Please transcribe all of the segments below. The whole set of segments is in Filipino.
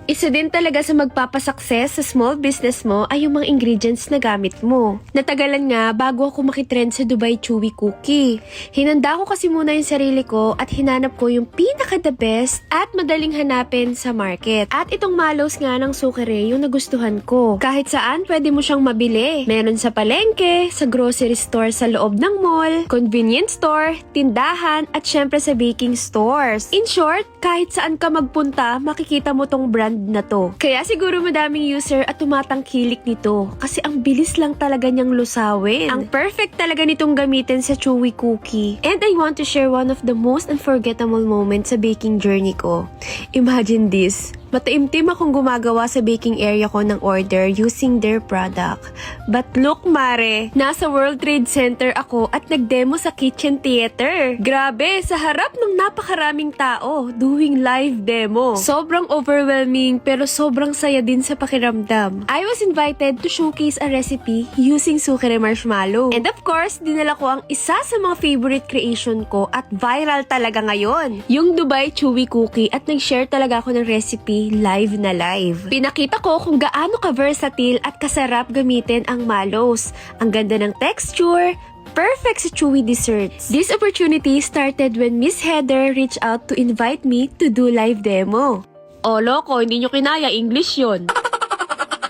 Isa din talaga sa magpapasucess sa small business mo ay yung mga ingredients na gamit mo. Natagalan nga bago ako makitrend sa Dubai Chewy Cookie. Hinanda ko kasi muna yung sarili ko at hinanap ko yung pinaka the best at madaling hanapin sa market. At itong malos nga ng sukere yung nagustuhan ko. Kahit saan pwede mo siyang mabili. Meron sa palengke, sa grocery store sa loob ng mall, convenience store, tindahan at syempre sa baking stores. In short, kahit saan ka magpunta, makikita mo tong brand na to. Kaya siguro madaming user at tumatangkilik nito kasi ang bilis lang talaga niyang lusawin. Ang perfect talaga nitong gamitin sa chewy cookie. And I want to share one of the most unforgettable moments sa baking journey ko. Imagine this. Mataimtim akong gumagawa sa baking area ko ng order using their product. But look mare, nasa World Trade Center ako at nagdemo sa kitchen theater. Grabe, sa harap ng napakaraming tao, doing live demo. Sobrang overwhelming pero sobrang saya din sa pakiramdam. I was invited to showcase a recipe using sukere marshmallow. And of course, dinala ko ang isa sa mga favorite creation ko at viral talaga ngayon. Yung Dubai Chewy Cookie at nag-share talaga ako ng recipe live na live. Pinakita ko kung gaano ka-versatile at kasarap gamitin ang malos. Ang ganda ng texture, perfect sa chewy desserts. This opportunity started when Miss Heather reached out to invite me to do live demo. Oh, loko, hindi nyo kinaya, English yon.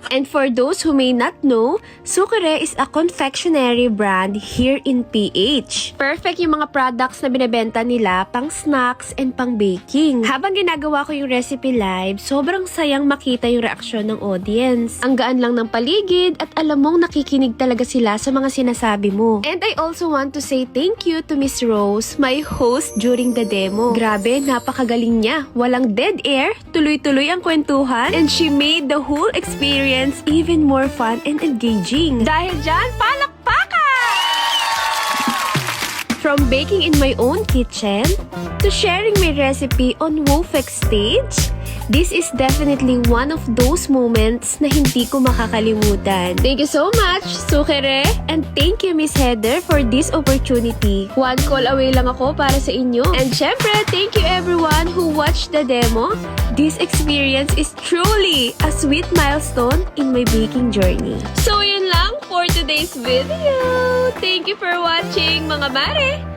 And for those who may not know, Sukere is a confectionery brand here in PH. Perfect yung mga products na binebenta nila pang snacks and pang baking. Habang ginagawa ko yung recipe live, sobrang sayang makita yung reaksyon ng audience. Ang gaan lang ng paligid at alam mong nakikinig talaga sila sa mga sinasabi mo. And I also want to say thank you to Miss Rose, my host during the demo. Grabe, napakagaling niya. Walang dead air, tuloy-tuloy ang kwentuhan, and she made the whole experience even more fun and engaging. Dahil dyan, palakpakan! From baking in my own kitchen to sharing my recipe on Wofex stage, this is definitely one of those moments na hindi ko makakalimutan. Thank you so much, Sukere, and thank you, Miss Heather, for this opportunity. One call away lang ako para sa inyo. And syempre, thank you everyone who watched the demo. This experience is truly a sweet milestone in my baking journey. So yun lang for today's video. Thank you for watching, mga mare!